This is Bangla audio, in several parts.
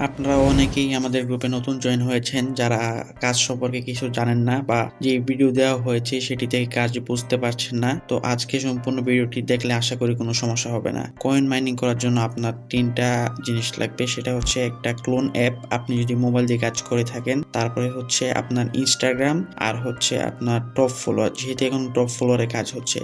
আপনারা অনেকেই আমাদের গ্রুপে নতুন জয়েন হয়েছেন যারা কাজ সম্পর্কে কিছু জানেন না বা যে ভিডিও দেওয়া হয়েছে সেটি থেকে কাজ বুঝতে পারছেন না। তো আজকে সম্পূর্ণ ভিডিওটি দেখলে আশা করি কোনো সমস্যা হবে না। কয়েন মাইনিং করার জন্য আপনার তিনটা জিনিস লাগবে, সেটা হচ্ছে একটা ক্লোন অ্যাপ, আপনি যদি মোবাইল দিয়ে কাজ করে থাকেন, তারপরে হচ্ছে আপনার ইনস্টাগ্রাম, আর হচ্ছে আপনার টপ ফলোয়ার, যেহেতু এখন টপ ফলোয়ারে কাজ হচ্ছে।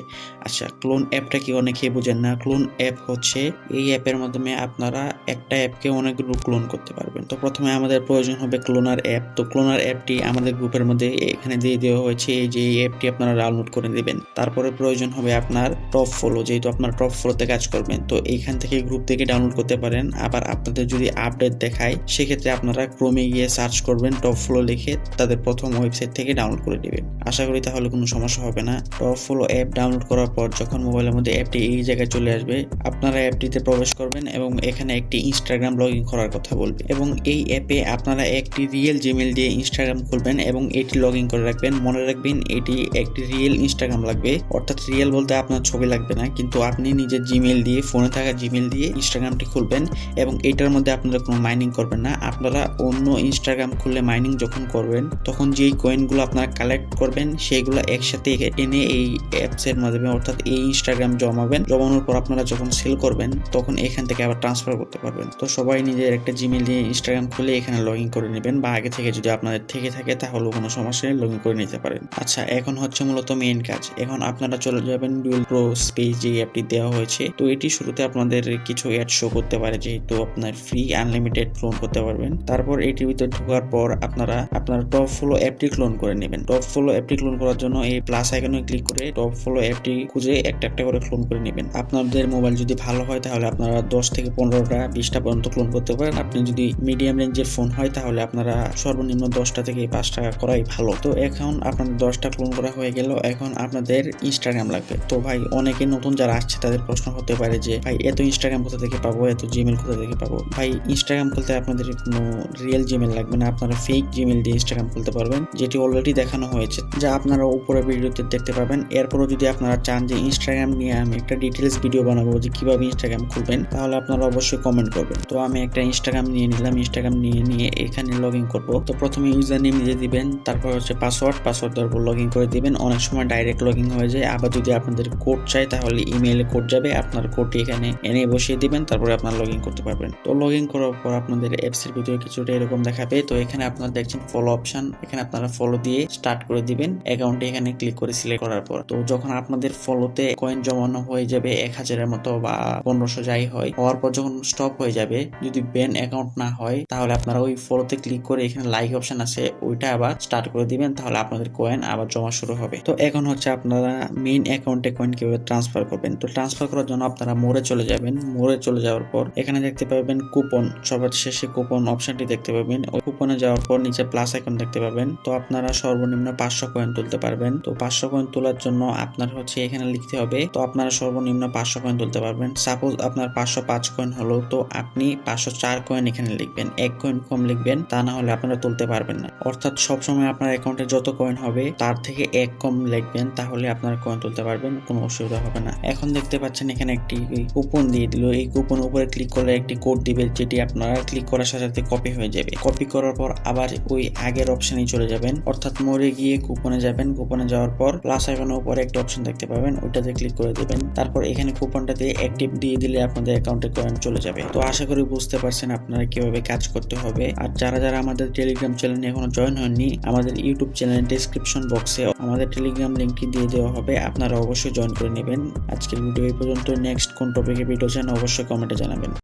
আচ্ছা, ক্লোন অ্যাপটা কি অনেকেই বুঝেন না। ক্লোন অ্যাপ হচ্ছে এই অ্যাপের মাধ্যমে আপনারা একটা অ্যাপকে অনেকগুলো ক্লোন করতে পারবেন। তো প্রথমে আমাদের প্রয়োজন হবে ক্লোনার অ্যাপ। তো ক্লোনার অ্যাপটি আমাদের গ্রুপের মধ্যে এখানে দিয়ে দেওয়া হয়েছে, এই যে এই অ্যাপটি আপনারা ডাউনলোড করে নেবেন। তারপরে প্রয়োজন হবে আপনার টপ ফলো, যেহেতু আপনার টপ ফলোতে কাজ করবেন, তো এইখান থেকে গ্রুপ থেকে ডাউনলোড করতে পারেন। আবার আপনাদের যদি আপডেট দেখায় সেক্ষেত্রে আপনারা ক্রোমে গিয়ে সার্চ করবেন টপ ফলো লিখে, তাদের প্রথম ওয়েবসাইট থেকে ডাউনলোড করে নেবেন। আশা করি তাহলে কোনো সমস্যা হবে না। টপ ফলো অ্যাপ ডাউনলোড করার পর যখন মোবাইলের মধ্যে অ্যাপটি এই জায়গায় চলে আসবে, আপনারা অ্যাপটিতে প্রবেশ করবেন এবং এখানে একটি ইনস্টাগ্রাম লগ ইন করার কথা বলবে এবং এই অ্যাপে আপনারা একটি রিয়েল জিমেল দিয়ে ইনস্টাগ্রাম খুলবেন এবং এটি লগ ইন করে রাখবেন। মনে রাখবেন এটি একটি রিয়েল ইনস্টাগ্রাম লাগবে, অর্থাৎ রিয়েল বলতে আপনার ছবি লাগবে না, কিন্তু আপনি নিজের জিমেল দিয়ে, ফোনে থাকা জিমেল দিয়ে ইনস্টাগ্রামটি খুলবেন এবং এটার মধ্যে আপনারা কোনো মাইনিং করবেন না। আপনারা অন্য ইনস্টাগ্রাম খুললে মাইনিং যখন করবেন তখন যেই কয়েনগুলো আপনারা কালেক্ট করবেন সেইগুলো একসাথে এনে এই অ্যাপসের মাধ্যমে, অর্থাৎ এই ইনস্টাগ্রাম জমাবেন। জমানোর পর আপনারা যখন সেল করবেন তখন এখান থেকে আবার ট্রান্সফার করতে পারবেন। তো সবাই নিজের একটা জিমেল দিয়ে ইনস্টাগ্রাম খুলে এখানে লগ ইন করে নেবেন, বা আগে থেকে যদি আপনাদের থেকে থাকে তাহলেও কোনো সমস্যা নেই, লগ ইন করে নিতে পারেন। আচ্ছা, এখন হচ্ছে মূলত মেইন কাজ। এখন আপনারা চলে যাবেন ডুয়েল প্রো স্পেস, যে অ্যাপটি দেওয়া হয়েছে। তো এটি শুরুতে আপনাদের কিছু অ্যাড শো করতে পারে, যেহেতু আপনার ফ্রি আনলিমিটেড ক্লোন করতে পারবেন। তারপর এটির ভিতরে ঢোকার পর আপনারা আপনার টপ ফলো অ্যাপটি ক্লোন করে নেবেন। টপ ফলো অ্যাপটি ক্লোন করার জন্য এই প্লাস আইকনে ক্লিক করে টপ ফলো অ্যাপটি খুঁজে একটা একটা করে ক্লোন করে নেবেন। আপনাদের মোবাইল যদি ভালো হয় তাহলে আপনারা 10 থেকে 15টা 20টা পর্যন্ত ক্লোন করতে পারেন। আপনি যদি মিডিয়াম রেঞ্জের ফোন হয় তাহলে আপনারা সর্বনিম্ন 10টা থেকে 5টা করাই ভালো। তো এখন আপনাদের 10টা ক্লোন করা হয়ে গেল, এখন আপনাদের ইনস্টাগ্রাম লাগবে। তো ভাই, অনেকে নতুন যারা আসছে তাদের প্রশ্ন হতে পারে যে ভাই এত ইনস্টাগ্রাম কোথা থেকে পাবো, এত জিমেল কোথা থেকে পাবো। ভাই, ইনস্টাগ্রাম খুলতে আপনাদের কোনো রিয়েল জিমেল লাগবে না, আপনারা ফেক জিমেল দিয়ে ইনস্টাগ্রাম খুলতে পারবেন, যেটি অলরেডি দেখানো হয়েছে, যা আপনারা উপরে ভিডিওতে দেখতে পাবেন। এরপরও যদি আপনারা চান যে ইনস্টাগ্রাম নিয়ে আমি একটা ডিটেলস ভিডিও বানাবো যে কিভাবে ইনস্টাগ্রাম খুলবেন, তাহলে আপনারা অবশ্যই কমেন্ট করবেন। তো আমি একটা ইনস্টাগ্রাম নিয়ে নিলাম, ইনস্টাগ্রাম নিয়ে এখানে লগ ইন করবো। তো প্রথমে ইউজার নেম দিয়ে দিবেন, তারপর হচ্ছে পাসওয়ার্ড দেওয়ার পর লগ ইন করে দিবেন। অনেক সময় ডাইরেক্ট লগ ইন হয়ে যায়, আবার যদি আপনাদের কোড চাই তাহলে ইমেইলে কোড যাবে, আপনার কোডটি এখানে এনে বসিয়ে দিবেন, তারপরে আপনার লগ ইন করতে পারবেন। তো লগ ইন করার পর আপনাদের অ্যাপস এর ভিতরে কিছুটা এরকম দেখাবে। তো এখানে আপনারা দেখছেন ফলো অপশন, এখানে আপনারা ফলো দিয়ে স্টার্ট করে দিবেন অ্যাকাউন্টে, এখানে ক্লিক করে সিলেক্ট করার পর তো যখন আপনাদের ফলোতে কয়েন জমানো হয়ে যাবে 1000-এর মতো বা 1500 যাই হয়, হওয়ার পর যখন স্টপ হয়ে যাবে, যদি ব্যান অ্যাকাউন্ট না হয় তাহলে আপনারা ওই ফলোতে ক্লিক করে এখানে লাইক অপশন আছে ওইটা আবার স্টার্ট করে দিবেন, তাহলে আপনাদের কয়েন আবার জমা শুরু হবে। তো এখন হচ্ছে আপনারা মেইন অ্যাকাউন্টে কয়েন কিভাবে ট্রান্সফার করবেন। তো ট্রান্সফার করার জন্য আপনারা মোড়ে চলে যাবেন। মোড়ে চলে যাওয়ার পর এখানে দেখতে পাবেন কুপন, সবার শেষে কুপন অপশনটি দেখতে পাবেন। ওই কুপনে যাওয়ার পর নিচে প্লাস আইকন দেখতে পাবেন। তো আপনারা সর্বনিম্ন 500 কয়েন তুলতে পারবেন। তো 500 কয়েন তোলার জন্য আপনার হচ্ছে এখানে লিখতে হবে, তো আপনারা সর্বনিম্ন 500 কয়েন তুলতে পারবেন। সাপোজ আপনার 505 কয়েন হলো, তো আপনি 504 কয়েন এখানে লিখবেন, 1 কয়েন কম লিখবেন, তা না হলে আপনারা তুলতে পারবেন না। অর্থাৎ সবসময় আপনার অ্যাকাউন্টে যত কয়েন হবে তার থেকে 1 কম লিখবেন, তাহলে আপনারা কয়েন তুলতে পারবেন, কোনো অসুবিধা হবে না। এখন দেখতে পাচ্ছেন এখানে একটি কুপন দিয়ে দিল, এই কুপন উপরে ক্লিক করলে একটি কোড দিবে, যেটি আপনারা ক্লিক করার সাথে সাথে কপি হয়ে যাবে। কপি করার পর আবার ওই আগের অপশনে চলে যাবেন, অর্থাৎ মোড়ে গিয়ে কুপনে যাবেন। কুপনে যাওয়ার পর প্লাস আইকনের উপরে একটা অপশন দেখতে পাবেন, ওইটাতে ক্লিক করে দিবেন। তারপর এখানে কুপনটাতে অ্যাক্টিভ দিয়ে দিলে আপনাদের অ্যাকাউন্টে কয়েন চলে যাবে। তো আশা করি বুঝতে পারছেন আপনারা কিভাবে কাজ করতে হবে। আর যারা যারা আমাদের টেলিগ্রাম চ্যানেলে এখনো জয়েন হননি, আমাদের ইউটিউব চ্যানেলের ডেসক্রিপশন বক্সে আমাদের টেলিগ্রাম লিঙ্কটি দিয়ে দেওয়া হবে, আপনারা অবশ্যই জয়েন করে নেবেন। আজকের ভিডিও এই পর্যন্ত। নেক্সট কোন টপিকে ভিডিও চান অবশ্যই কমেন্টে জানাবেন।